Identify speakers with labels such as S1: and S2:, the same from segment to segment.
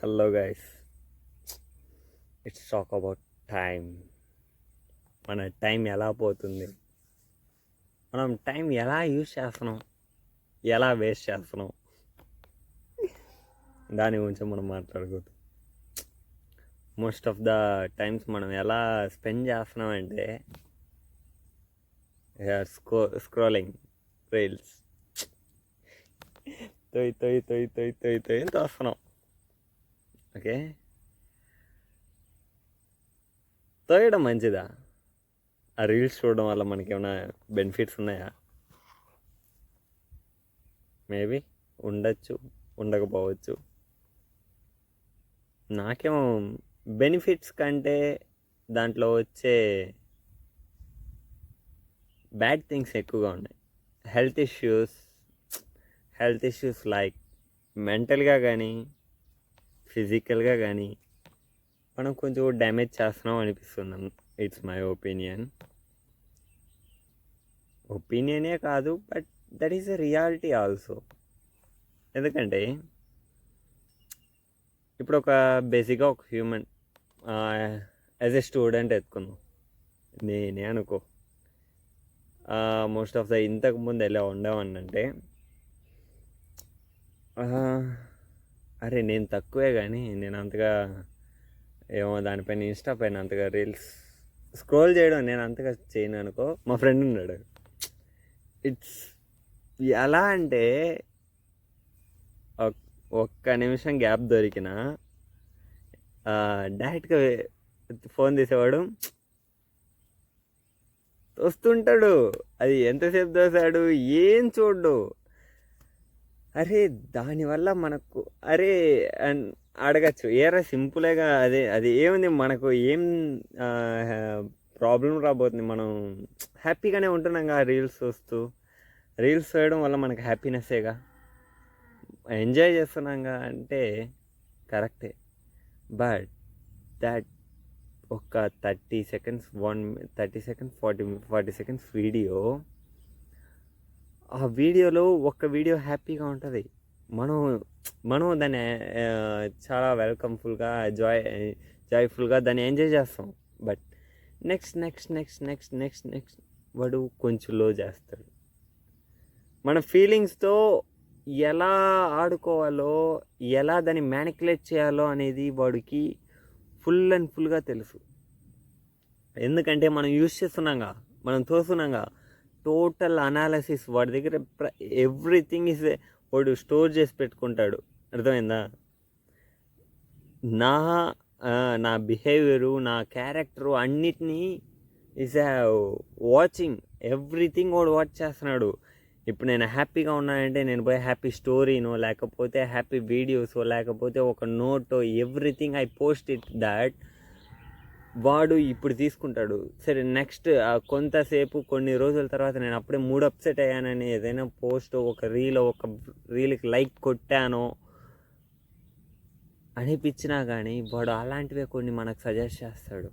S1: Hello guys, it's talk about time. మన time ఎలా పోతుంది, మనం టైం ఎలా యూజ్ చేస్తున్నాం, ఎలా వేస్ట్ చేస్తున్నాం, దాని గురించి మనం మాట్లాడుకోవద్దు. మోస్ట్ ఆఫ్ ద టైమ్స్ మనం ఎలా స్పెండ్ చేస్తున్నామంటే స్క్రోలింగ్ రీల్స్ తొయ్యి తొయ్యి తొయ్యి తొయ్యి తొయ్యి తొయ్యి తోస్తున్నాం. ఓకే, తోయడం మంచిదా? ఆ రీల్స్ చూడడం వల్ల మనకి ఏమైనా బెనిఫిట్స్ ఉన్నాయా? మేబీ ఉండొచ్చు, ఉండకపోవచ్చు. నాకేమో బెనిఫిట్స్ కంటే దాంట్లో వచ్చే బ్యాడ్ థింగ్స్ ఎక్కువగా ఉన్నాయి. హెల్త్ ఇష్యూస్ లైక్ మెంటల్గా కానీ ఫిజికల్గా కానీ మనం కొంచెం డ్యామేజ్ చేస్తున్నాం అనిపిస్తుంది. ఇట్స్ మై ఒపీనియనే కాదు, but that is a reality also. ఎందుకంటే ఇప్పుడు ఒక బేసిక్గా ఒక హ్యూమన్ యాజ్ ఎ స్టూడెంట్ ఎత్తుకున్నాం, నేనే అనుకో. మోస్ట్ ఆఫ్ ద ఇంతకుముందు ఎలా ఉండేవాడిని అంటే, అరే నేను తక్కువే కానీ నేను అంతగా ఏమో దానిపైన ఇన్స్టా పైన అంతగా రీల్స్ స్క్రోల్ చేయడం నేను అంతగా చేయను అనుకో. మా ఫ్రెండ్ ఉన్నాడు, ఇట్స్ ఎలా అంటే ఒక్క నిమిషం గ్యాప్ దొరికిన డైరెక్ట్గా ఫోన్ తీసేవాడు, తోస్తుంటాడు. అది ఎంతసేపు దోసాడు ఏం చూడు. అరే దానివల్ల మనకు అడగచ్చు, ఏరా సింపుల్గా అది ఏముంది, మనకు ఏం ప్రాబ్లం రాబోతుంది, మనం హ్యాపీగానే ఉంటున్నాం కదా రీల్స్ చూడడం వల్ల మనకు హ్యాపీనెస్సేగా, ఎంజాయ్ చేస్తున్నాంగా అంటే కరెక్టే. బట్ దట్ ఒక 30 సెకండ్స్ 40 సెకండ్స్ వీడియో, ఆ వీడియోలో ఒక్క వీడియో హ్యాపీగా ఉంటుంది. మనం దాన్ని చాలా వెల్కమ్ఫుల్గా జాయ్ఫుల్గా దాన్ని ఎంజాయ్ చేస్తాం. బట్ నెక్స్ట్ వాడు కొంచెం లో చేస్తాడు. మన ఫీలింగ్స్తో ఎలా ఆడుకోవాలో, ఎలా దాన్ని మ్యానికులేట్ చేయాలో అనేది వాడికి ఫుల్గా తెలుసు. ఎందుకంటే మనం యూజ్ చేస్తున్నాంగా, మనం తోస్తున్నాంగా. టోటల్ అనాలిసిస్ వాడి దగ్గర ఎవ్రీథింగ్ ఇస్ వాడు స్టోర్ చేసి పెట్టుకుంటాడు. అర్థమైందా? నా బిహేవియరు, నా క్యారెక్టరు అన్నిటినీ ఈజ్ వాచింగ్ ఎవ్రీథింగ్. వాడు వాచ్ చేస్తున్నాడు. ఇప్పుడు నేను హ్యాపీగా ఉన్నానంటే నేను పోయి హ్యాపీ స్టోరీనో, లేకపోతే హ్యాపీ వీడియోసో, లేకపోతే ఒక నోటో, everything I post it that వాడు ఇప్పుడు తీసుకుంటాడు. సరే నెక్స్ట్ కొంతసేపు కొన్ని రోజుల తర్వాత నేను అప్పుడే మూడ్ అప్సెట్ అయ్యానని ఏదైనా పోస్ట్, ఒక రీల్కి లైక్ కొట్టానో అనిపించినా కానీ వాడు అలాంటివే కొన్ని మనకు సజెస్ట్ చేస్తాడు.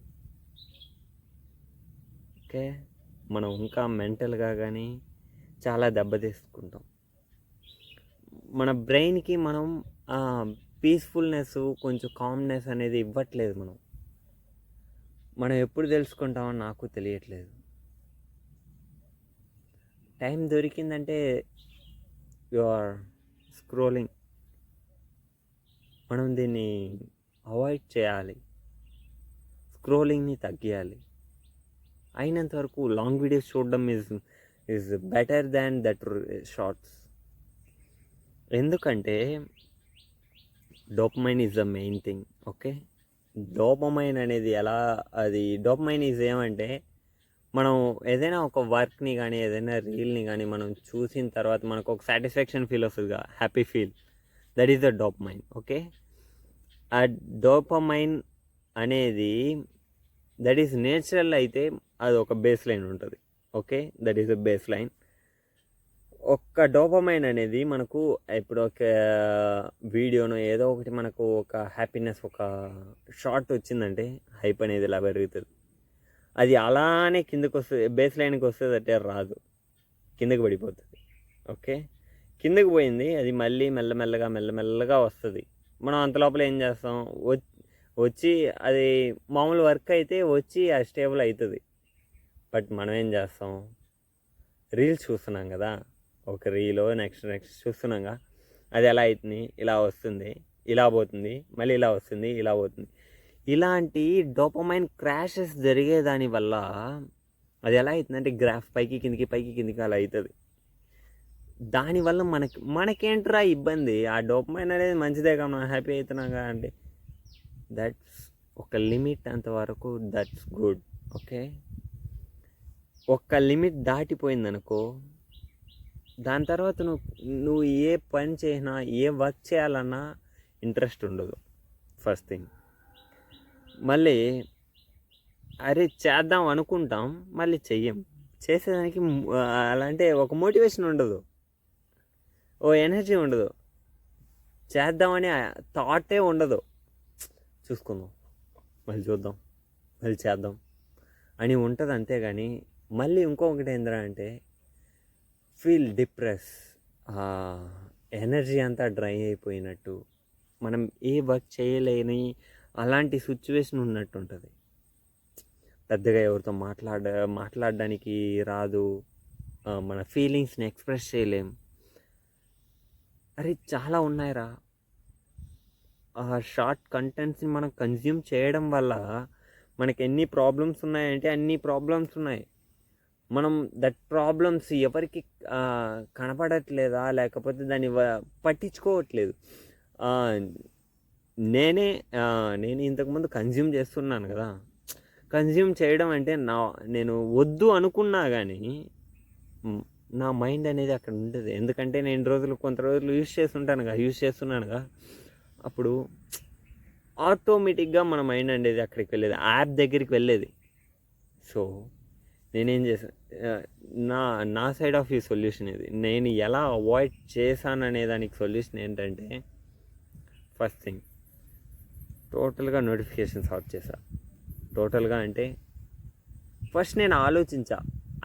S1: ఓకే, మనం ఇంకా మెంటల్గా కానీ చాలా దెబ్బతీసుకుంటాం. మన బ్రెయిన్కి మనం పీస్ఫుల్నెస్, కొంచెం కామ్నెస్ అనేది ఇవ్వట్లేదు. మనం ఎప్పుడు తెలుసుకుంటామో నాకు తెలియట్లేదు. టైం దొరికిందంటే యు ఆర్ స్క్రోలింగ్. మనం దీన్ని అవాయిడ్ చేయాలి, స్క్రోలింగ్ని తగ్గియాలి. అయినంత వరకు లాంగ్ వీడియోస్ చూడడం is better than that shorts. ఎందుకంటే dopamine is the main thing. Okay, dopamine అనేది డోపమైన్ ఈజ్ ఏమంటే, మనం ఏదైనా ఒక వర్క్ని కానీ ఏదైనా రీల్ని కానీ మనం చూసిన తర్వాత మనకు ఒక సాటిస్ఫాక్షన్ ఫీల్ వస్తుందిగా, happy feel, that is the dopamine. Okay, ఆ డోపమైన్ అనేది దట్ ఈస్ నేచురల్. అయితే అది ఒక బేస్ లైన్ ఉంటుంది. Okay, that is the base line. ఒక్క డోపమైన్ అనేది మనకు ఇప్పుడు ఒక వీడియోను ఏదో ఒకటి మనకు ఒక హ్యాపీనెస్, ఒక షార్ట్ వచ్చిందంటే హైప్ అనేది ఇలా పెరుగుతుంది. అది అలానే కిందకు వస్తుంది, బేస్ లైన్కి వస్తుంది, అంటే కిందకి పడిపోతుంది. ఓకే, కిందకి పోయింది, అది మళ్ళీ మెల్లమెల్లగా వస్తుంది. మనం అంత లోపల ఏం చేస్తాం, వచ్చి అది మామూలు వర్క్ అయితే వచ్చి ఆ స్టేబుల్ అవుతుంది. బట్ మనం ఏం చేస్తాం, రీల్స్ చూస్తున్నాం కదా, ఒక రీలో నెక్స్ట్ చూస్తున్నాగా, అది ఎలా అవుతుంది, ఇలా వస్తుంది, ఇలా పోతుంది, మళ్ళీ ఇలా వస్తుంది, ఇలా పోతుంది. ఇలాంటి డోపమైన్ క్రాషెస్ జరిగే దానివల్ల అది ఎలా అవుతుందంటే గ్రాఫ్ పైకి కిందికి అలా అవుతుంది. దానివల్ల మనకేంట్రా ఇబ్బంది, ఆ డోపమైన్ అనేది మంచిదే కదా, మనం హ్యాపీ అవుతున్నాగా అంటే దట్స్ ఒక లిమిట్ అంతవరకు దట్స్ గుడ్. ఓకే, ఒక్క లిమిట్ దాటిపోయిందనుకో, దాని తర్వాత నువ్వు ఏ పని చేసినా, ఏ వర్క్ చేయాలన్నా ఇంట్రెస్ట్ ఉండదు. First thing. మళ్ళీ అరే చేద్దాం అనుకుంటాం, మళ్ళీ చెయ్యం. చేసేదానికి అలా అంటే ఒక మోటివేషన్ ఉండదు, ఓ ఎనర్జీ ఉండదు, చేద్దామని థాటే ఉండదు. చూసుకుందాం, మళ్ళీ చూద్దాం, మళ్ళీ చేద్దాం అని ఉంటుంది. అంతేగాని మళ్ళీ ఇంకొకటి ఏంద్రా అంటే ఫీల్ డిప్రెస్, ఎనర్జీ అంతా డ్రై అయిపోయినట్టు, మనం ఏ వర్క్ చేయలేని అలాంటి సిచ్యువేషన్ ఉన్నట్టు ఉంటుంది. పెద్దగా ఎవరితో మాట్లాడడానికి రాదు, మన ఫీలింగ్స్ని ఎక్స్ప్రెస్ చేయలేం. అరే చాలా ఉన్నాయిరా. ఆ షార్ట్ కంటెంట్స్ని మనం కన్జ్యూమ్ చేయడం వల్ల మనకి ఎన్ని ప్రాబ్లమ్స్ ఉన్నాయంటే అన్ని ప్రాబ్లమ్స్ ఉన్నాయి. మనం దట్ ప్రాబ్లమ్స్ ఎవరికి కనపడట్లేదా, లేకపోతే దాన్ని పట్టించుకోవట్లేదు. నేను ఇంతకుముందు కన్జ్యూమ్ చేస్తున్నాను కదా, కన్జ్యూమ్ చేయడం అంటే నేను వద్దు అనుకున్నా కానీ నా మైండ్ అనేది అక్కడ ఉంటుంది. ఎందుకంటే నేను కొంత రోజులు యూజ్ చేస్తున్నానుగా, అప్పుడు ఆటోమేటిక్గా మన మైండ్ అనేది అక్కడికి వెళ్ళేది, యాప్ దగ్గరికి వెళ్ళేది. సో నేనేం చేశాను, నా సైడ్ ఆఫ్ ఈ సొల్యూషన్ ఇది. నేను ఎలా అవాయిడ్ చేశాననే దానికి సొల్యూషన్ ఏంటంటే, ఫస్ట్ థింగ్ టోటల్గా నోటిఫికేషన్స్ ఆఫ్ చేశా. టోటల్గా అంటే ఫస్ట్ నేను ఆలోచించా,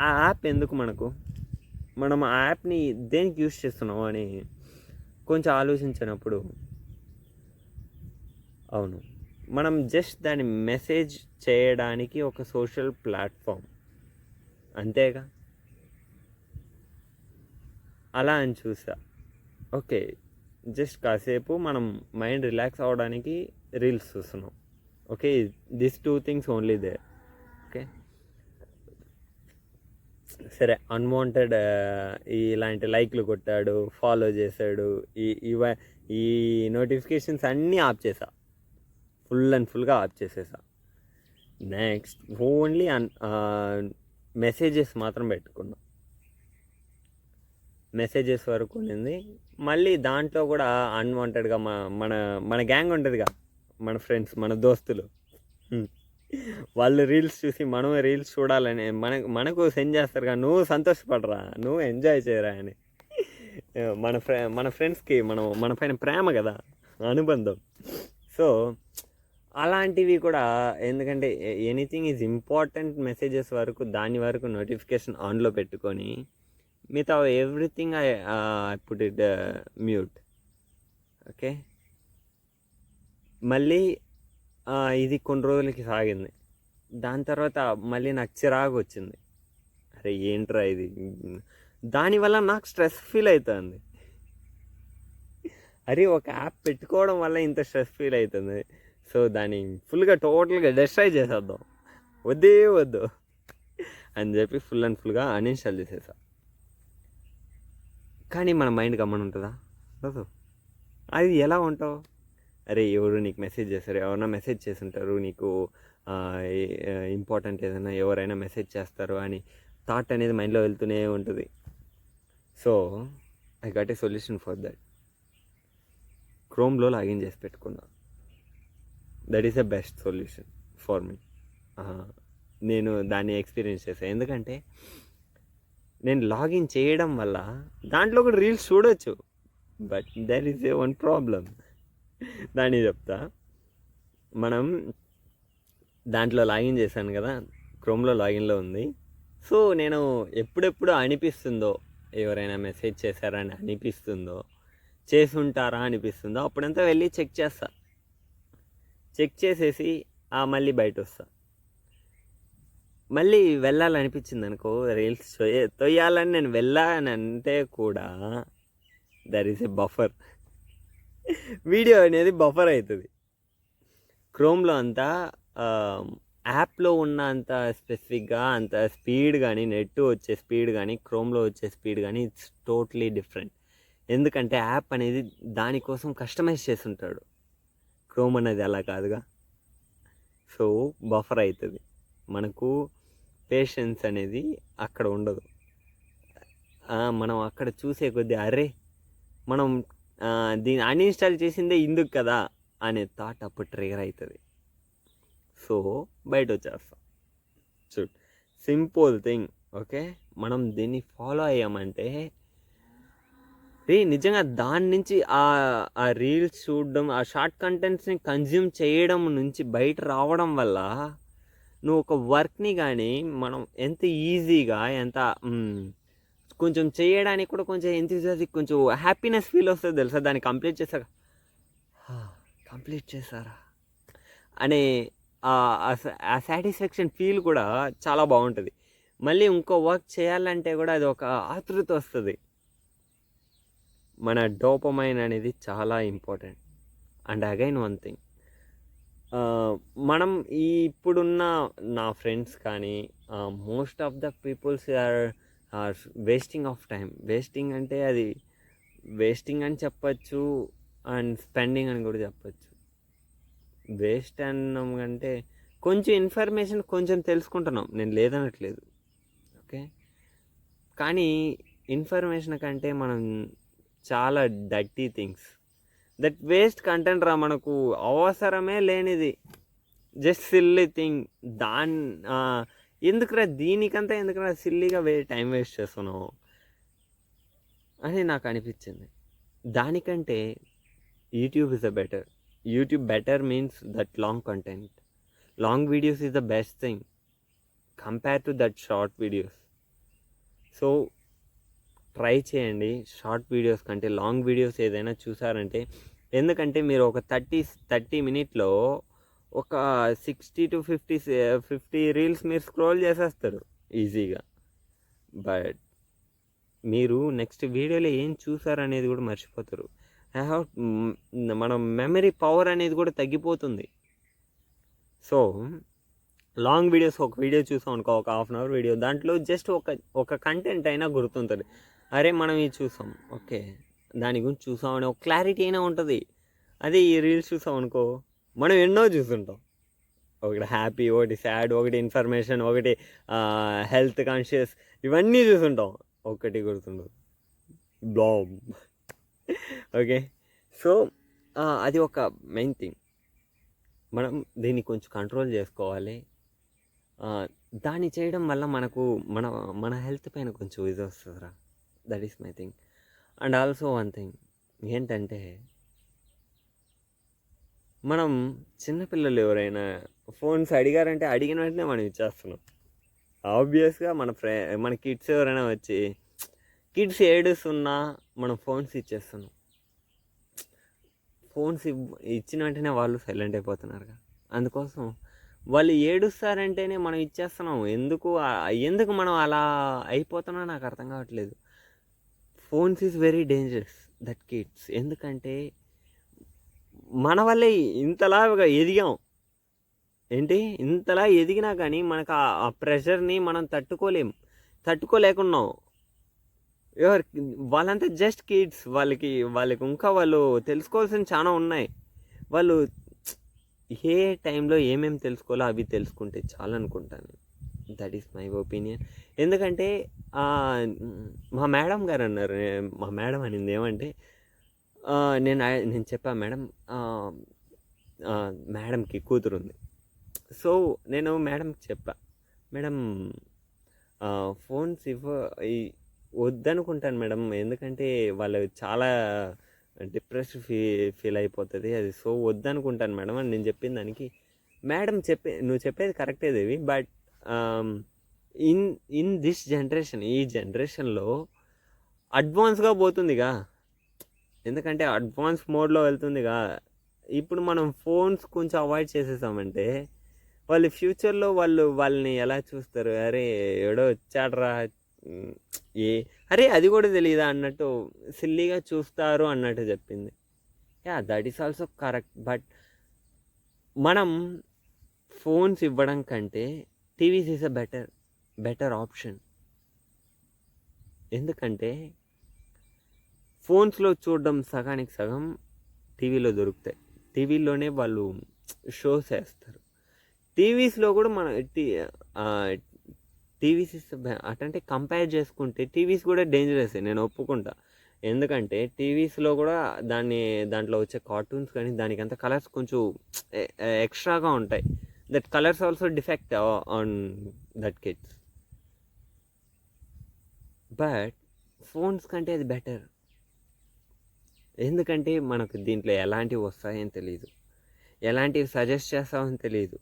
S1: ఆ యాప్ ఎందుకు మనకు, మనం ఆ యాప్ని దేనికి యూజ్ చేస్తున్నాం అని కొంచెం ఆలోచించినప్పుడు, అవును మనం జస్ట్ దాన్ని మెసేజ్ చేయడానికి ఒక సోషల్ ప్లాట్ఫామ్ అంతేగా, అలా అని చూసా. ఓకే, జస్ట్ కాసేపు మనం మైండ్ రిలాక్స్ అవ్వడానికి రీల్స్ చూస్తున్నాం. Okay, this 2 things only they. Okay, సరే అన్వాంటెడ్ ఇలాంటి లైక్లు కొట్టాడు, ఫాలో చేశాడు, ఈ నోటిఫికేషన్స్ అన్నీ ఆఫ్ చేసా, ఫుల్గా ఆఫ్ చేసేసా. నెక్స్ట్ ఓన్లీ మెసేజెస్ మాత్రం పెట్టుకున్నా. మెసేజెస్ వరకు ఉన్నింది. మళ్ళీ దాంట్లో కూడా అన్వాంటెడ్గా మన గ్యాంగ్ ఉంటుందిగా, మన ఫ్రెండ్స్, మన దోస్తులు, వాళ్ళు రీల్స్ చూసి మనం రీల్స్ చూడాలని మనకు సెండ్ చేస్తారు కదా, నువ్వు సంతోషపడరా, నువ్వు ఎంజాయ్ చేయరా అని. మన ఫ్రెండ్స్కి మన పైన ప్రేమ కదా, అనుబంధం. సో అలాంటివి కూడా, ఎందుకంటే ఎనీథింగ్ ఈజ్ ఇంపార్టెంట్ మెసేజెస్ వరకు దాని వరకు నోటిఫికేషన్ ఆన్లో పెట్టుకొని, మిగతా everything I put it mute. Okay, మళ్ళీ ఇది కొన్ని రోజులకి సాగింది. దాని తర్వాత మళ్ళీ నాకు చిరాకు వచ్చింది, అరే ఏంట్రా ఇది, దానివల్ల నాకు స్ట్రెస్ ఫీల్ అవుతుంది. అరే ఒక యాప్ పెట్టుకోవడం వల్ల ఇంత స్ట్రెస్ ఫీల్ అవుతుంది, సో దాన్ని టోటల్గా డిస్ట్రాయ్ చేసేద్దాం, వద్దు అని చెప్పి ఫుల్గా అన్ఇన్స్టాల్ చేసేసా. కానీ మన మైండ్ గమ్మని ఉంటుందా? అది ఎలా ఉంటావు, అరే ఎవరు నీకు మెసేజ్ చేస్తారు, ఎవరైనా మెసేజ్ చేసి ఉంటారు నీకు, ఇంపార్టెంట్ ఏదైనా ఎవరైనా మెసేజ్ చేస్తారు అని థాట్ అనేది మైండ్లో వెళ్తూనే ఉంటుంది. So I got a solution for that. క్రోమ్లో లాగిన్ చేసి పెట్టుకున్నా. That is the best solution for me. నేను దాన్ని ఎక్స్పీరియన్స్ చేశాను. ఎందుకంటే నేను లాగిన్ చేయడం వల్ల దాంట్లో కూడా రీల్స్ చూడొచ్చు, but there is a one problem. దాన్ని చెప్తా. మనం దాంట్లో లాగిన్ చేశాను కదా, క్రోమ్లో లాగిన్లో ఉంది. సో నేను ఎప్పుడెప్పుడు అనిపిస్తుందో, ఎవరైనా మెసేజ్ చేశారని అనిపిస్తుందో, చేసి ఉంటారా అనిపిస్తుందో అప్పుడంతా వెళ్ళి చెక్ చేస్తా. చెక్ చేసేసి మళ్ళీ బయట వస్తా. మళ్ళీ వెళ్ళాలనిపించింది అనుకో, రీల్స్ తొయ్యాలని నేను వెళ్ళానంటే కూడా there is a buffer. Video అనేది బఫర్ అవుతుంది. క్రోమ్లో అంతా యాప్లో ఉన్న అంత స్పెసిఫిక్గా అంత స్పీడ్ కానీ, నెట్ వచ్చే స్పీడ్ కానీ, క్రోమ్లో వచ్చే స్పీడ్ కానీ ఇట్స్ టోటలీ డిఫరెంట్. ఎందుకంటే యాప్ అనేది దానికోసం కస్టమైజ్ చేస్తుంటాడు. క్రోమ్ అనేది అలా కాదుగా. సో బఫర్ అవుతుంది. మనకు పేషెన్స్ అనేది అక్కడ ఉండదు. మనం అక్కడ చూసే కొద్దీ అరే మనం దీన్ని అన్ఇన్స్టాల్ చేసిందే ఇందుకు కదా అనే థాట్ అప్పుడు ట్రిగర్ అవుతుంది. సో బయట వచ్చేస్తాం. చూడు, సింపుల్ థింగ్. ఓకే, మనం దీన్ని ఫాలో అయ్యామంటే నిజంగా దాని నుంచి ఆ రీల్స్ చూడడం, ఆ షార్ట్ కంటెంట్స్ని కన్జ్యూమ్ చేయడం నుంచి బయట రావడం వల్ల నువ్వు ఒక వర్క్ని కానీ మనం ఎంత ఈజీగా, ఎంత కొంచెం చేయడానికి కూడా కొంచెం ఎంతూజియాస్టిక్, కొంచెం హ్యాపీనెస్ ఫీల్ వస్తుంది తెలుసా. దాన్ని కంప్లీట్ చేశాక కంప్లీట్ చేశారా అనే ఆ సాటిస్ఫాక్షన్ ఫీల్ కూడా చాలా బాగుంటుంది. మళ్ళీ ఇంకో వర్క్ చేయాలంటే కూడా అది ఒక ఆతృత వస్తుంది. మన డోపమైన్ అనేది చాలా important. And again one thing, మనం ఇప్పుడున్న నా ఫ్రెండ్స్ కానీ most of the peoples are wasting of time. Wasting అంటే అది వేస్టింగ్ అని చెప్పచ్చు, అండ్ స్పెండింగ్ అని కూడా చెప్పచ్చు. వేస్ట్ అన్నాం అంటే కొంచెం ఇన్ఫర్మేషన్ కొంచెం తెలుసుకుంటున్నాం, నేను లేదనట్లేదు. ఓకే, కానీ ఇన్ఫర్మేషన్ కంటే మనం చాలా dirty things, that waste content మనకు అవసరమే లేనిది, జస్ట్ సిల్లీ థింగ్. ఎందుకురా దీనికంతా ఎందుకురా సిల్లీగా టైం వేస్ట్ చేస్తున్నావు అని నాకు అనిపించింది. దానికంటే YouTube is the better. YouTube better means that long content. Long videos is the best thing compared to that short videos. So try చేయండి షార్ట్ వీడియోస్ కంటే లాంగ్ వీడియోస్ ఏదైనా చూసారంటే. ఎందుకంటే మీరు ఒక 30 మినిట్లో ఒక 60 to 50 రీల్స్ మీరు స్క్రోల్ చేసేస్తారు ఈజీగా. బట్ మీరు నెక్స్ట్ వీడియోలో ఏం చూసారనేది కూడా మర్చిపోతారు. మనం మెమరీ పవర్ అనేది కూడా తగ్గిపోతుంది. సో లాంగ్ వీడియోస్, ఒక వీడియో చూసాం అనుకో, ఒక హాఫ్ అన్ అవర్ వీడియో, దాంట్లో జస్ట్ ఒక కంటెంట్ అయినా గుర్తుంటుంది. అరే మనం ఇది చూసాం, ఓకే దాని గురించి చూసాం అనే ఒక క్లారిటీ అయినా ఉంటుంది. అదే ఈ రీల్స్ చూసాం అనుకో, మనం ఎన్నో చూస్తుంటాం. ఒకటి హ్యాపీ, ఒకటి సాడ్, ఒకటి ఇన్ఫర్మేషన్, ఒకటి హెల్త్ కాన్షియస్, ఇవన్నీ చూస్తుంటాం. ఒకటి గుర్తుండదు, బ్లాబ్. ఓకే, సో అది ఒక మెయిన్ థింగ్. మనం దీన్ని కొంచెం కంట్రోల్ చేసుకోవాలి. దాన్ని చేయడం వల్ల మనకు మన హెల్త్ పైన కొంచెం ఇది వస్తుందిరా. That is my thing. And also one thing ఏంటంటే, మనం చిన్నపిల్లలు ఎవరైనా ఫోన్స్ అడిగారంటే అడిగిన వెంటనే మనం ఇచ్చేస్తున్నాం. ఆబ్వియస్గా మన కిడ్స్ ఎవరైనా వచ్చి కిడ్స్ ఏడుస్తున్నా మనం ఫోన్స్ ఇచ్చేస్తున్నాం. ఫోన్స్ ఇచ్చిన వెంటనే వాళ్ళు సైలెంట్ అయిపోతున్నారుగా. అందుకోసం వాళ్ళు ఏడుస్తారంటేనే మనం ఇచ్చేస్తున్నాం. ఎందుకు మనం అలా అయిపోతున్నా నాకు అర్థం కావట్లేదు. Phones is very dangerous that kids. ఎందుకంటే మన వల్లే ఇంతలా ఎదిగాం. ఇంతలా ఎదిగినా కానీ మనకు ఆ ప్రెషర్ని మనం తట్టుకోలేకున్నాం. వాళ్ళంతా జస్ట్ కిడ్స్. వాళ్ళకి ఇంకా వాళ్ళు తెలుసుకోవాల్సిన చాలా ఉన్నాయి. వాళ్ళు ఏ టైంలో ఏమేమి తెలుసుకోవాలో అవి తెలుసుకుంటే చాలు అనుకుంటాను. That is my opinion. ఎందుకంటే మా మేడం గారు అన్నారు, మా మేడం అనింది ఏమంటే, నేను చెప్పాను మేడంకి కూతురు ఉంది. సో నేను మేడంకి చెప్పా, మేడం ఫోన్స్ వద్దనుకుంటాను మేడం, ఎందుకంటే వాళ్ళు చాలా డిప్రెస్డ్ ఫీల్ అయిపోతుంది అది. సో వద్దనుకుంటాను మేడం అని నేను చెప్పిన దానికి మేడం నువ్వు చెప్పేది కరెక్టే దేవి, బట్ ఇన్ దిస్ జనరేషన్, ఈ జనరేషన్లో అడ్వాన్స్గా పోతుందిగా. ఎందుకంటే అడ్వాన్స్ మోడ్లో వెళ్తుందిగా. ఇప్పుడు మనం ఫోన్స్ కొంచెం అవాయిడ్ చేసేసామంటే వాళ్ళు ఫ్యూచర్లో వాళ్ళని ఎలా చూస్తారు? అరే ఎవడో వచ్చాడ్రా, ఉమ్, ఏ అరే అది కూడా తెలియదా అన్నట్టు సిల్లీగా చూస్తారు అన్నట్టు చెప్పింది. Yeah, that is also correct. But మనం ఫోన్స్ ఇవ్వడం కంటే TVs is a better option. ఎందుకంటే ఫోన్స్లో చూడడం సగానికి సగం టీవీలో దొరుకుతాయి. టీవీలోనే వాళ్ళు షోస్ వేస్తారు. టీవీస్లో కూడా మన టీవీస్ అటంటే కంపేర్ చేసుకుంటే టీవీస్ కూడా డేంజరస్, నేను ఒప్పుకుంటా. ఎందుకంటే టీవీస్లో కూడా దాంట్లో వచ్చే కార్టూన్స్ కానీ దానికంత కలర్స్ కొంచెం ఎక్స్ట్రాగా ఉంటాయి. That colours also defect on that kids. But phones కంటే అది బెటర్. ఎందుకంటే మనకు దీంట్లో ఎలాంటివి వస్తాయని తెలియదు, ఎలాంటివి సజెస్ట్ చేస్తామని తెలియదు.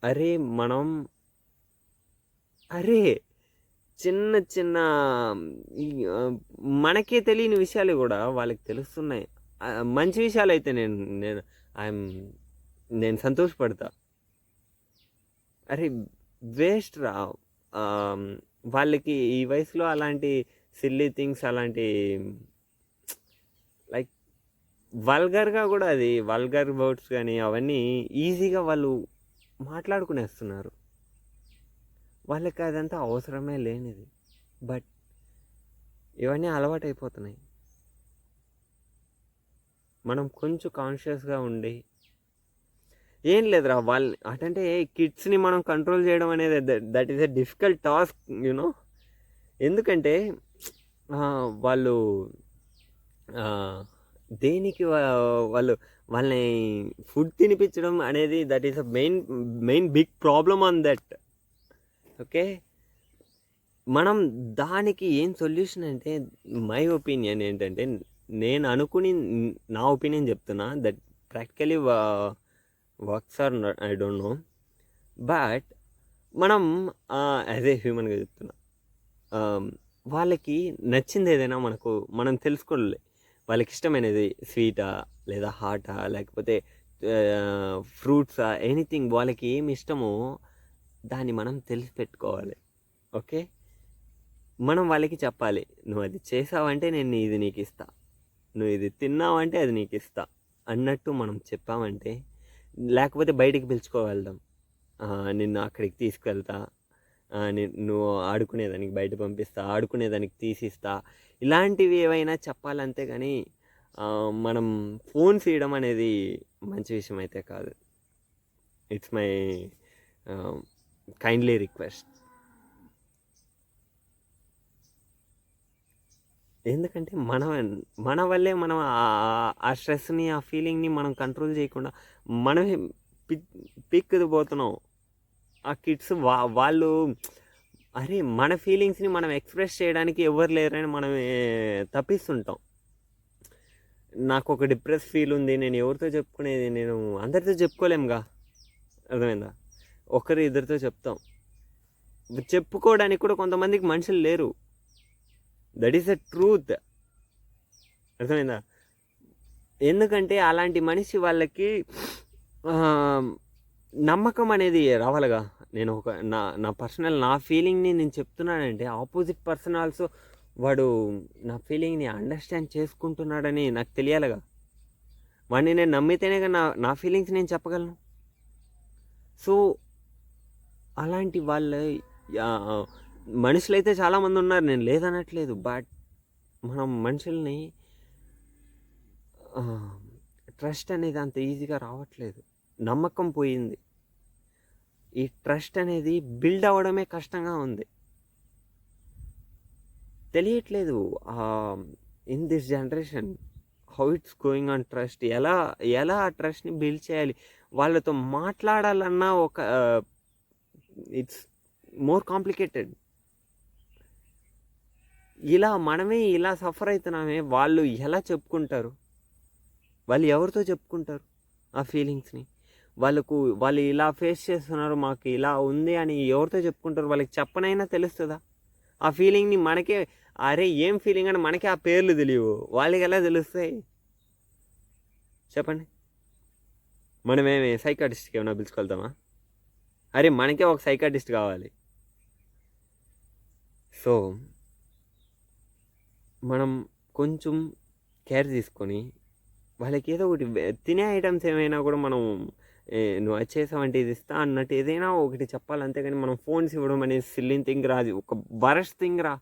S1: అరే మనం అరే చిన్న చిన్న ఈ, ఆ, మనకే తెలియని విషయాలు కూడా వాళ్ళకి తెలుస్తున్నాయి. మంచి విషయాలు అయితే నేను ఐఎమ్ నేను సంతోషపడతా. అరే వేస్ట్ రా. ఆ, వాళ్ళకి ఈ వయసులో అలాంటి సిల్లీ థింగ్స్, అలాంటి లైక్ వల్గర్గా కూడా, అది వల్గర్ వర్డ్స్ కానీ అవన్నీ ఈజీగా వాళ్ళు మాట్లాడుకునేస్తున్నారు. వాళ్ళకి అదంతా అవసరమే లేనిది. బట్ ఇవన్నీ అలవాటైపోతున్నాయి. మనం కొంచెం కాన్షియస్గా ఉండి, ఏం లేదురా వాళ్ళు అటంటే కిడ్స్ని మనం కంట్రోల్ చేయడం అనేది that is a difficult task you know. ఎందుకంటే వాళ్ళు ఆ, దేనికి వాళ్ళు వాళ్ళని ఫుడ్ తినిపించడం అనేది that is a main big problem on that. Okay, మనం దానికి ఏం సొల్యూషన్ అంటే, మై ఒపీనియన్ ఏంటంటే, నేను అనుకుని నా ఒపీనియన్ చెప్తున్నా, that practically works or I don't know. But మనం యాజ్ ఏ హ్యూమన్గా చెప్తున్నా, వాళ్ళకి నచ్చింది ఏదైనా మనం తెలుసుకోలే. వాళ్ళకి ఇష్టమైనది స్వీటా లేదా హాటా లేకపోతే ఫ్రూట్సా, ఎనీథింగ్ వాళ్ళకి ఏమి ఇష్టమో దాన్ని మనం తెలిసి పెట్టుకోవాలి. ఓకే, మనం వాళ్ళకి చెప్పాలి, నువ్వు అది చేసావంటే నేను ఇది నీకు ఇస్తా, నువ్వు ఇది తిన్నావంటే అది నీకు ఇస్తా అన్నట్టు మనం చెప్పామంటే, లేకపోతే బయటికి పిలుచుకోగలుగుతాం. నిన్ను అక్కడికి తీసుకెళ్తా, నువ్వు ఆడుకునేదానికి బయట పంపిస్తా, ఆడుకునేదానికి తీసిస్తా, ఇలాంటివి ఏవైనా చెప్పాలంతే. కానీ మనం ఫోన్స్ ఇవ్వడం అనేది మంచి విషయం అయితే కాదు. It's my kindly request. ఎందుకంటే మన వల్లే మనం ఆ స్ట్రెస్ని, ఆ ఫీలింగ్ని మనం కంట్రోల్ చేయకుండా మనమే పిక్కుది పోతున్నాం. ఆ కిడ్స్ వాళ్ళు అరే మన ఫీలింగ్స్ని మనం ఎక్స్ప్రెస్ చేయడానికి ఎవరు లేరని మనం తప్పిస్తుంటాం. నాకు ఒక డిప్రెస్ ఫీల్ ఉంది, నేను ఎవరితో చెప్పుకునేది, నేను అందరితో చెప్పుకోలేముగా, అర్థమైందా? ఒకరు ఇద్దరితో చెప్తాం, చెప్పుకోవడానికి కూడా కొంతమందికి మనుషులు లేరు. దట్ ఈస్ ద ట్రూత్, అర్థమైందా? ఎందుకంటే అలాంటి మనిషి వాళ్ళకి నమ్మకం అనేది రావాలిగా. నేను ఒక నా పర్సనల్ నా ఫీలింగ్ని నేను చెప్తున్నానంటే, ఆపోజిట్ పర్సన్ ఆల్సో వాడు నా ఫీలింగ్ని అండర్స్టాండ్ చేసుకుంటున్నాడని నాకు తెలియాలిగా. వాడిని నేను నమ్మితేనే నా ఫీలింగ్స్ నేను చెప్పగలను. సో అలాంటి వాళ్ళ మనుషులైతే చాలామంది ఉన్నారు, నేను లేదనట్లేదు. బట్ మనం మనుషుల్ని ట్రస్ట్ అనేది అంత ఈజీగా రావట్లేదు. నమ్మకం పోయింది. ఈ ట్రస్ట్ అనేది బిల్డ్ అవ్వడమే కష్టంగా ఉంది. తెలియట్లేదు in this generation how it's going on trust. ఎలా ఆ ట్రస్ట్ని బిల్డ్ చేయాలి, వాళ్ళతో మాట్లాడాలన్నా ఇట్స్ మోర్ కాంప్లికేటెడ్. మనమే ఇలా సఫర్ అవుతున్నామే, వాళ్ళు ఎలా చెప్పుకుంటారు? వాళ్ళు ఎవరితో చెప్పుకుంటారు ఆ ఫీలింగ్స్ని? వాళ్ళు ఇలా ఫేస్ చేస్తున్నారు, మాకు ఇలా ఉంది అని ఎవరితో చెప్పుకుంటారు? వాళ్ళకి చెప్పనైనా తెలుస్తుందా? ఆ ఫీలింగ్ని మనకే అరే ఏం ఫీలింగ్ అని మనకి ఆ పేర్లు తెలియవు, వాళ్ళకి ఎలా తెలుస్తాయి చెప్పండి? మనమేమి సైకాటిస్ట్కి ఏమైనా పిలుచుకెళ్తామా? అరే మనకే ఒక సైకాటిస్ట్ కావాలి. సో మనం కొంచెం కేర్ తీసుకొని వాళ్ళకి ఏదో ఒకటి తినే ఐటమ్స్ ఏమైనా కూడా మనం నువ్వు అది చేసావంటే ఇది ఇస్తా అన్నట్టు ఏదైనా ఒకటి చెప్పాలి. అంతేగాని మనం ఫోన్స్ ఇవ్వడం అనేది సిల్లింగ్ థింగ్ రా, అది ఒక బరస్ట్ థింగ్ రా.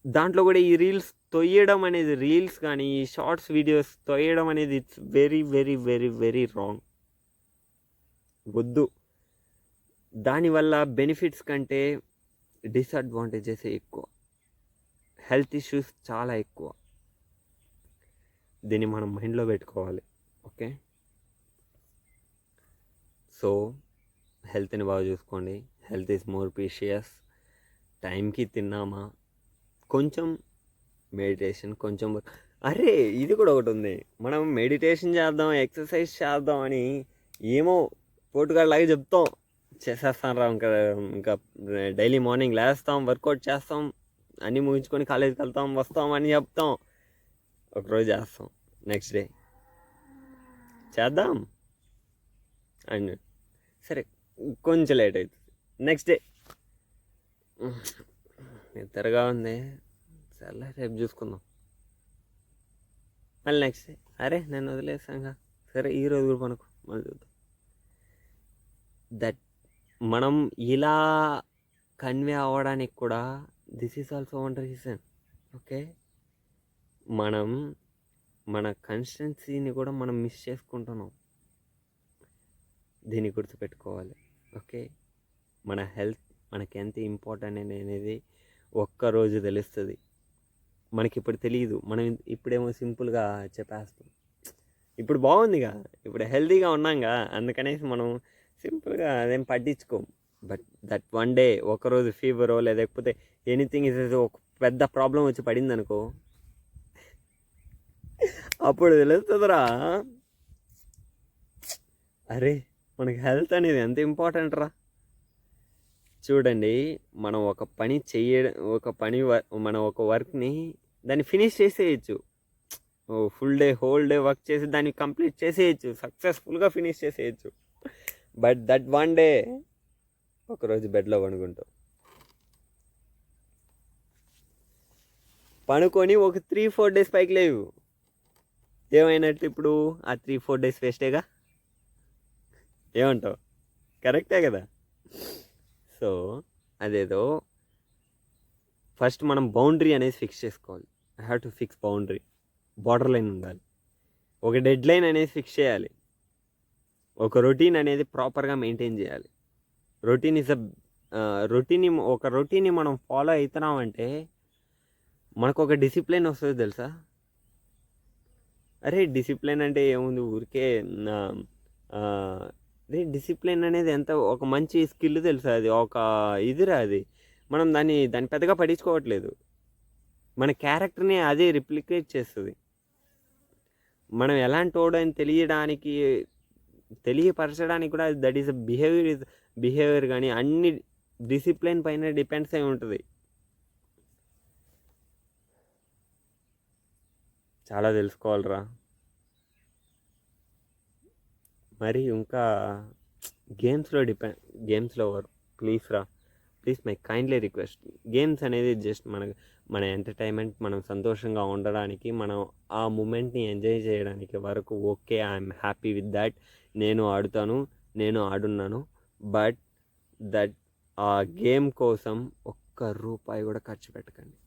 S1: దాంట్లో కూడా ఈ రీల్స్ తొయ్యడం అనేది, రీల్స్ కానీ ఈ షార్ట్స్ వీడియోస్ తొయ్యడం అనేది it's very very very very wrong. వద్దు. దానివల్ల బెనిఫిట్స్ కంటే డిసడ్వాంటేజెస్ ఎక్కువ, హెల్త్ ఇష్యూస్ చాలా ఎక్కువ. దీన్ని మనం మైండ్లో పెట్టుకోవాలి. ఓకే, సో హెల్త్ని బాగా చూసుకోండి. Health is more precious. టైంకి తిన్నామా, కొంచెం మెడిటేషన్, కొంచెం అరే ఇది కూడా ఒకటి ఉంది. మనం మెడిటేషన్ చేద్దాం, ఎక్సర్సైజ్ చేద్దాం అని ఏమో పోటుగాళ్ళలాగా చెప్తాం, చేసేస్తాం రా. ఇంకా డైలీ మార్నింగ్ లేస్తాం, వర్కౌట్ చేస్తాం, అన్నీ ముగించుకొని కాలేజీకి వెళ్తాం, వస్తాం అని చెప్తాం. ఒకరోజు చేస్తాం, నెక్స్ట్ డే చేద్దాం అండ్ సరే కొంచెం లేట్ అవుతుంది, నెక్స్ట్ డే నిద్రగా ఉంది, సర్లే రేపు చూసుకుందాం. మళ్ళీ నెక్స్ట్ డే అరే నేను వదిలేసాగా, సరే ఈరోజు కూడా పనుకో, మళ్ళీ చూద్దాం. దట్ మనం ఇలా కన్వే అవ్వడానికి కూడా this is also one reason. Okay, మనం మన కన్సిస్టెన్సీని కూడా మనం మిస్ చేసుకుంటున్నాం. దీన్ని గుర్తుపెట్టుకోవాలి. ఓకే, మన హెల్త్ మనకి ఎంత ఇంపార్టెంట్ అనేది ఒక్కరోజు తెలుస్తుంది. మనకి ఇప్పుడు తెలియదు, మనం ఇప్పుడేమో సింపుల్గా చెప్పేస్తాం. ఇప్పుడు బాగుందిగా, ఇప్పుడు హెల్తీగా ఉన్నాంగా, అందుకనేసి మనం సింపుల్గా అదేం పట్టించుకోం. బట్ దట్ వన్ డే, ఒకరోజు ఫీవరో లేకపోతే ఎనీథింగ్ ఇస్ ఒక పెద్ద ప్రాబ్లం వచ్చి పడింది అనుకో, అప్పుడు తెలుస్తుందిరా అరే మనకి హెల్త్ అనేది ఎంత ఇంపార్టెంట్ రా. చూడండి, మనం ఒక పని మనం ఒక వర్క్ని దాన్ని ఫినిష్ చేసేయచ్చు, full day whole day work చేసి దాన్ని కంప్లీట్ చేసేయచ్చు, సక్సెస్ఫుల్గా ఫినిష్ చేసేయచ్చు. బట్ దట్ వన్ డే ఒకరోజు బెడ్లో పనుకొని ఒక 3-4 డేస్ పైకి లేవు, ఏమైనట్టు ఇప్పుడు? ఆ 3-4 డేస్ వేస్టేగా. ఏమంటావు? కరెక్టే కదా. సో అదేదో ఫస్ట్ మనం బౌండరీ అనేది ఫిక్స్ చేసుకోవాలి. I have to fix boundary, border line ఉండాలి, ఒక డెడ్ లైన్ అనేది ఫిక్స్ చేయాలి, ఒక రొటీన్ అనేది ప్రాపర్గా మెయింటైన్ చేయాలి. రొటీన్ ఇస్ ఒక రొటీన్ని మనం ఫాలో అవుతున్నామంటే మనకు ఒక డిసిప్లిన్ వస్తుంది తెలుసా. అరే డిసిప్లిన్ అంటే ఏముంది, ఊరికే అదే డిసిప్లిన్ అనేది ఎంత ఒక మంచి స్కిల్ తెలుసా, అది ఒక ఇదిరా. అది మనం దాన్ని పెద్దగా పట్టించుకోవట్లేదు. మన క్యారెక్టర్ని అదే రిప్లికేట్ చేస్తుంది. మనం ఎలాంటి వాడు అని తెలియపరచడానికి కూడా దట్ ఈస్ బిహేవియర్ కానీ అన్ని డిసిప్లిన్ పైన డిపెండ్స్ అయి ఉంటుంది. చాలా తెలుసుకోవాలిరా. మరి ఇంకా గేమ్స్లో please my kindly request, games అనేది జస్ట్ మన ఎంటర్టైన్మెంట్, మనం సంతోషంగా ఉండడానికి, మనం ఆ మూమెంట్ని ఎంజాయ్ చేయడానికి వరకు okay, I'm happy with that. నేను ఆడున్నాను. బట్ ఆ గేమ్ కోసం ఒక్క రూపాయి కూడా ఖర్చు పెట్టకండి.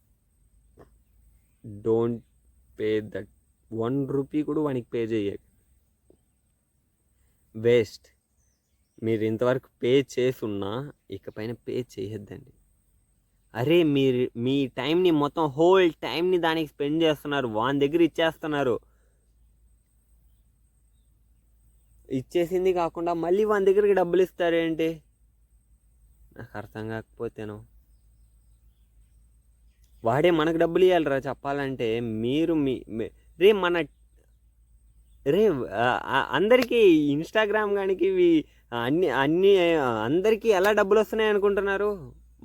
S1: డోంట్ పే దట్ 1 రూపీ కూడా వానికి పే చేయకండి, వేస్ట్. మీరు ఇంతవరకు పే చేసున్నా ఇకపైన పే చేయొద్దండి. అరే మీ టైంని మొత్తం హోల్ టైంని దానికి స్పెండ్ చేస్తున్నారు, వాని దగ్గర ఇచ్చేస్తున్నారు. ఇచ్చేసింది కాకుండా మళ్ళీ వాని దగ్గరికి డబ్బులు ఇస్తారేంటి? నాకు అర్థం కాకపోతేనో. వాడే మనకు డబ్బులు ఇవ్వాలిరా చెప్పాలంటే. మీరు అందరికీ ఇన్స్టాగ్రామ్ కానీ అన్ని అందరికీ ఎలా డబ్బులు వస్తున్నాయి అనుకుంటున్నారు?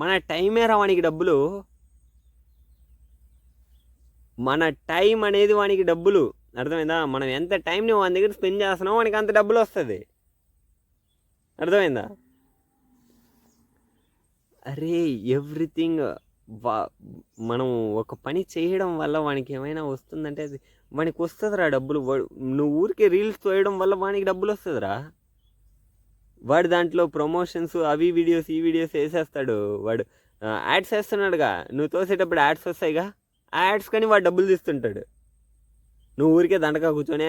S1: మన టైమే రా వానికి డబ్బులు. మన టైం అనేది వానికి డబ్బులు. అర్థమైందా? మనం ఎంత టైంని వాని దగ్గర స్పెండ్ చేస్తున్నామో వానికి అంత డబ్బులు వస్తుంది. అర్థమైందా? అరే ఎవ్రీథింగ్ మనం ఒక పని చేయడం వల్ల వానికి ఏమైనా వస్తుందంటే అది వానికి వస్తుందిరా డబ్బులు. నువ్వు ఊరికే రీల్స్ తోయడం వల్ల వానికి డబ్బులు వస్తుందిరా. వాడు దాంట్లో ప్రమోషన్స్ అవి వీడియోస్ ఈ వీడియోస్ వేసేస్తాడు. వాడు యాడ్స్ వేస్తున్నాడుగా, నువ్వు తోసేటప్పుడు యాడ్స్ వస్తాయిగా, ఆ యాడ్స్ కానీ వాడు డబ్బులు తీస్తుంటాడు. నువ్వు ఊరికే దండగా కూర్చొని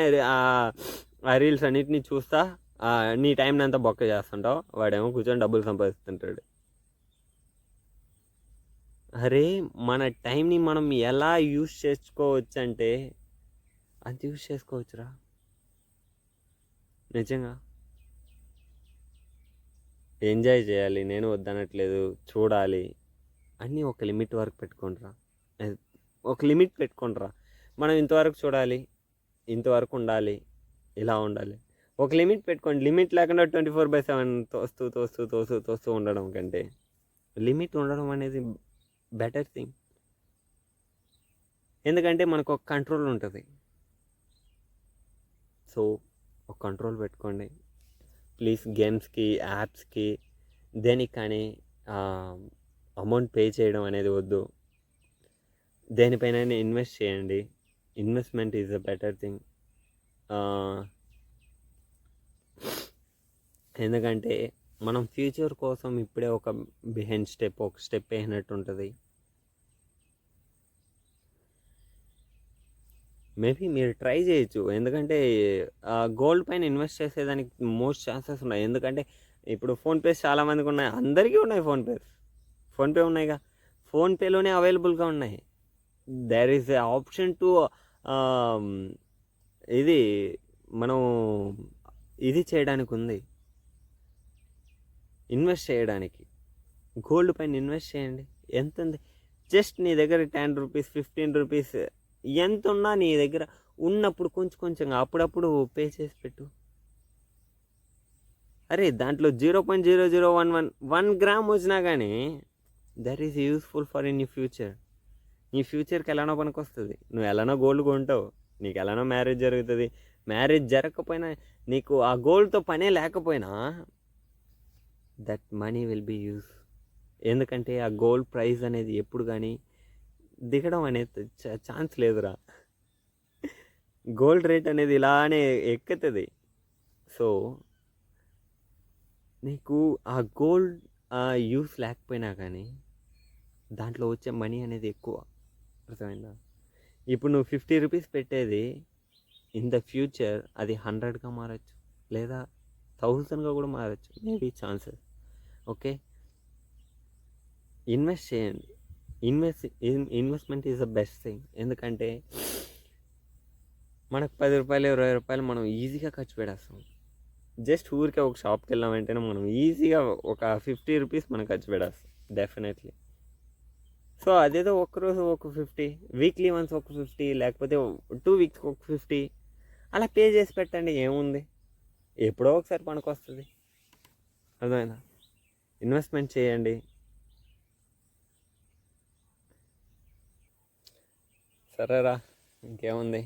S1: ఆ రీల్స్ అన్నిటినీ చూస్తా నీ టైంని అంతా బొక్క చేస్తుంటావు. వాడేమో కూర్చొని డబ్బులు సంపాదిస్తుంటాడు. అరే మన టైంని మనం ఎలా యూస్ చేసుకోవచ్చు అంటే అంత యూస్ చేసుకోవచ్చురా నిజంగా. ఎంజాయ్ చేయాలి, నేను వద్దనట్లేదు, చూడాలి, అన్నీ ఒక లిమిట్ వరకు పెట్టుకుంటారా. ఒక లిమిట్ పెట్టుకుంటారా. మనం ఇంతవరకు చూడాలి, ఇంతవరకు ఉండాలి, ఇలా ఉండాలి. ఒక లిమిట్ పెట్టుకోండి. లిమిట్ లేకుండా 24/7 తోస్తూ ఉండడం కంటే లిమిట్ ఉండడం అనేది బెటర్ థింగ్. ఎందుకంటే మనకు ఒక కంట్రోల్ ఉంటుంది. సో ఒక కంట్రోల్ పెట్టుకోండి ప్లీజ్. గేమ్స్కి, యాప్స్కి, దేనికి కానీ అమౌంట్ పే చేయడం అనేది వద్దు. దేనిపైన ఇన్వెస్ట్ చేయండి. Investment is a better thing. ఎందుకంటే మనం ఫ్యూచర్ కోసం ఇప్పుడే ఒక బిహైండ్ ఒక స్టెప్ వేసినట్టు ఉంటుంది. మేబీ మీరు ట్రై చేయొచ్చు. ఎందుకంటే గోల్డ్ పైన ఇన్వెస్ట్ చేసేదానికి మోస్ట్ ఛాన్సెస్ ఉన్నాయి. ఎందుకంటే ఇప్పుడు ఫోన్పేస్ చాలామందికి ఉన్నాయి, అందరికీ ఉన్నాయి ఫోన్పే ఉన్నాయిగా, ఫోన్పేలోనే అవైలబుల్గా ఉన్నాయి. There is a option to ఇది మనం ఇది చేయడానికి ఉంది, ఇన్వెస్ట్ చేయడానికి. గోల్డ్ పైన ఇన్వెస్ట్ చేయండి. ఎంత ఉంది? జస్ట్ నీ దగ్గర 10 రూపీస్ 15 రూపీస్ ఎంత ఉన్నా నీ దగ్గర ఉన్నప్పుడు కొంచెంగా అప్పుడప్పుడు పే చేసి పెట్టు. అరే దాంట్లో 0.0011 గ్రామ్ వచ్చినా కానీ that is useful for in future. నీ ఫ్యూచర్కి ఎలానో పనికి వస్తుంది. నువ్వు ఎలానో గోల్డ్ కొంటావు, నీకు ఎలానో మ్యారేజ్ జరుగుతుంది. మ్యారేజ్ జరగకపోయినా నీకు ఆ గోల్డ్తో పనే లేకపోయినా that money will be use. ఎందుకంటే ఆ గోల్డ్ ప్రైస్ అనేది ఎప్పుడు కానీ దిగడం అనేది ఛాన్స్ లేదురా. గోల్డ్ రేట్ అనేది ఇలానే ఎక్కుతుంది. సో నీకు ఆ గోల్డ్ యూస్ లేకపోయినా కానీ దాంట్లో వచ్చే మనీ అనేది ఎక్కువ. అర్థమైందా? ఇప్పుడు నువ్వు 50 రూపీస్ పెట్టేది ఇన్ ద ఫ్యూచర్ అది 100గా మారచ్చు, లేదా 1000గా కూడా మారచ్చు, మేబీ ఛాన్సెస్. ఓకే, ఇన్వెస్ట్ చేయండి. Investment is the best thing. ఎందుకంటే మనకు 10 రూపాయలు 20 రూపాయలు మనం ఈజీగా ఖర్చు పెట్టేస్తాం. జస్ట్ ఊరికే ఒక షాప్కి వెళ్ళామంటేనే మనం ఈజీగా ఒక 50 రూపీస్ మనం ఖర్చు పెట్టేస్తాం డెఫినెట్లీ. సో అదేదో ఒక్కరోజు ఒక 50, వీక్లీ వన్స్ ఒక 50, లేకపోతే 2 వీక్స్కి ఒక 50 అలా పే చేసి పెట్టండి. ఏముంది, ఎప్పుడో ఒకసారి పనికి వస్తుంది. అర్థమైందా? ఇన్వెస్ట్మెంట్ చేయండి. సరేరా, ఇంకేముంది.